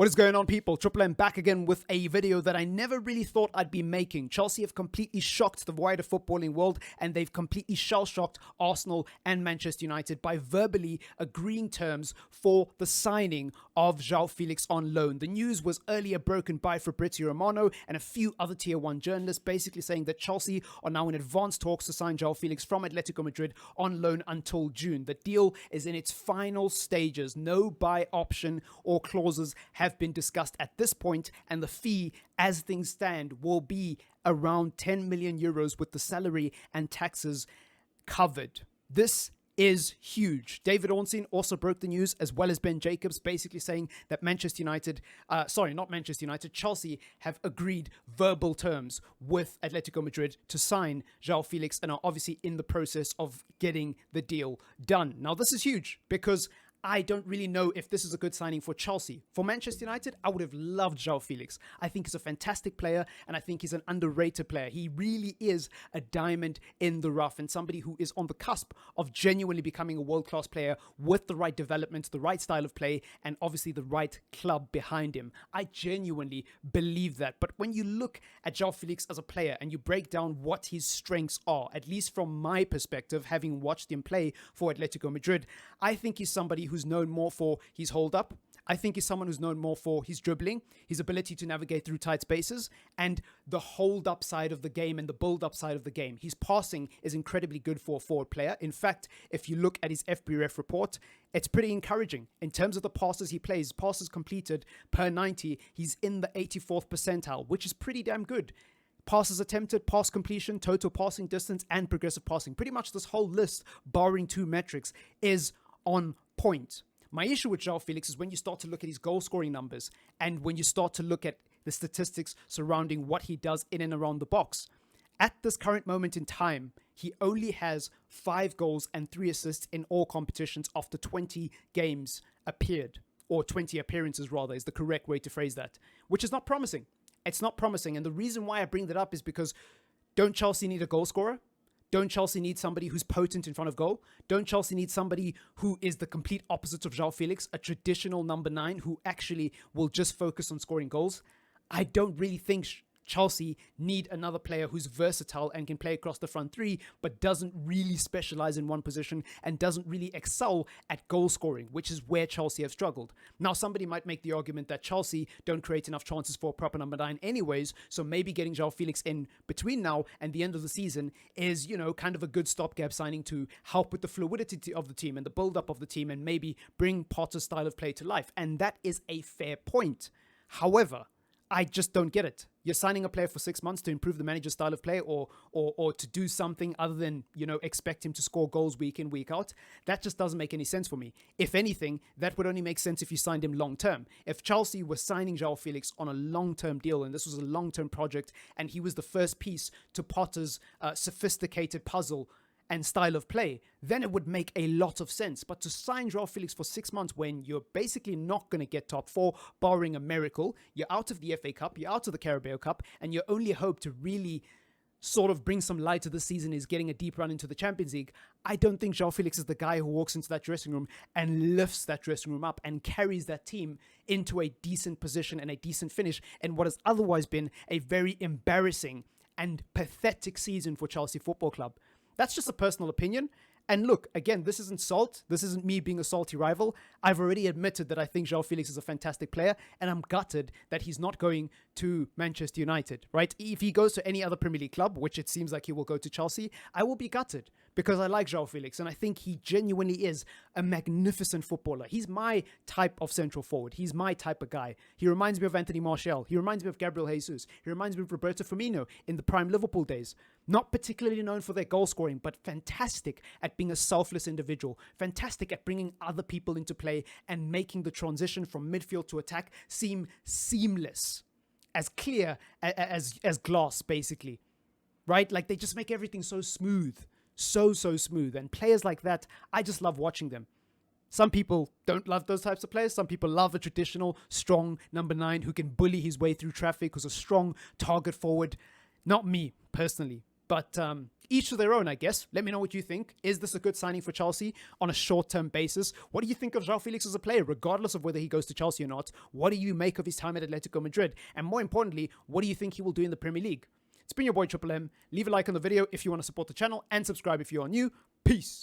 What is going on, people? TripleM back again with a video that I never really thought I'd be making. Chelsea have completely shocked the wider footballing world, and they've completely shell-shocked Arsenal and Manchester United by verbally agreeing terms for the signing of Joao Felix on loan. The news was earlier broken by Fabrizio Romano and a few other Tier 1 journalists, basically saying that Chelsea are now in advanced talks to sign Joao Felix from Atletico Madrid on loan until June. The deal is in its final stages. No buy option or clauses have been discussed at this point, and the fee, as things stand, will be around 10 million euros with the salary and taxes covered. This is huge. David Ornstein also broke the news, as well as Ben Jacobs, basically saying that Chelsea have agreed verbal terms with Atletico Madrid to sign Joao Felix and are obviously in the process of getting the deal done. Now, this is huge because I don't really know if this is a good signing for Chelsea. For Manchester United, I would have loved Joao Felix. I think he's a fantastic player, and I think he's an underrated player. He really is a diamond in the rough and somebody who is on the cusp of genuinely becoming a world-class player with the right development, the right style of play, and obviously the right club behind him. I genuinely believe that. But when you look at Joao Felix as a player and you break down what his strengths are, at least from my perspective, having watched him play for Atletico Madrid, I think he's somebody who's known more for his hold-up. I think he's someone who's known more for his dribbling, his ability to navigate through tight spaces, and the hold-up side of the game and the build-up side of the game. His passing is incredibly good for a forward player. In fact, if you look at his FBref report, it's pretty encouraging. In terms of the passes he plays, passes completed per 90, he's in the 84th percentile, which is pretty damn good. Passes attempted, pass completion, total passing distance, and progressive passing. Pretty much this whole list, barring two metrics, is on point. My issue with Joao Felix is when you start to look at his goal scoring numbers and when you start to look at the statistics surrounding what he does in and around the box. At this current moment in time, he only has 5 goals and 3 assists in all competitions after 20 games appeared, or 20 appearances rather is the correct way to phrase that, which is not promising. It's not promising, and the reason why I bring that up is because don't Chelsea need a goal scorer? Don't Chelsea need somebody who's potent in front of goal? Don't Chelsea need somebody who is the complete opposite of Joao Felix, a traditional number 9 who actually will just focus on scoring goals? I don't really think Chelsea need another player who's versatile and can play across the front 3, but doesn't really specialize in one position and doesn't really excel at goal scoring, which is where Chelsea have struggled. Now, somebody might make the argument that Chelsea don't create enough chances for a proper number 9 anyways, so maybe getting Joao Felix in between now and the end of the season is, kind of a good stopgap signing to help with the fluidity of the team and the build-up of the team and maybe bring Potter's style of play to life. And that is a fair point. However, I just don't get it. You're signing a player for 6 months to improve the manager's style of play or to do something other than, expect him to score goals week in, week out. That just doesn't make any sense for me. If anything, that would only make sense if you signed him long term. If Chelsea was signing Joao Felix on a long-term deal and this was a long-term project and he was the first piece to Potter's sophisticated puzzle and style of play, then it would make a lot of sense. But to sign Joao Felix for 6 months when you're basically not going to get top 4, barring a miracle, you're out of the FA Cup, you're out of the Carabao Cup, and your only hope to really sort of bring some light to the season is getting a deep run into the Champions League, I don't think Joao Felix is the guy who walks into that dressing room and lifts that dressing room up and carries that team into a decent position and a decent finish in what has otherwise been a very embarrassing and pathetic season for Chelsea Football Club. That's just a personal opinion. And look, again, this isn't salt. This isn't me being a salty rival. I've already admitted that I think Joao Felix is a fantastic player, and I'm gutted that he's not going to Manchester United, right? If he goes to any other Premier League club, which it seems like he will go to Chelsea, I will be gutted because I like Joao Felix, and I think he genuinely is a magnificent footballer. He's my type of central forward. He's my type of guy. He reminds me of Anthony Martial. He reminds me of Gabriel Jesus. He reminds me of Roberto Firmino in the prime Liverpool days. Not particularly known for their goal scoring, but fantastic at being a selfless individual, fantastic at bringing other people into play and making the transition from midfield to attack seem seamless, as clear as glass, basically, right? Like they just make everything so smooth, so smooth. And players like that, I just love watching them. Some people don't love those types of players. Some people love a traditional, strong number 9 who can bully his way through traffic, who's a strong target forward. Not me, personally. But each to their own, I guess. Let me know what you think. Is this a good signing for Chelsea on a short-term basis? What do you think of Joao Felix as a player, regardless of whether he goes to Chelsea or not? What do you make of his time at Atletico Madrid? And more importantly, what do you think he will do in the Premier League? It's been your boy TripleM. Leave a like on the video if you want to support the channel and subscribe if you are new. Peace.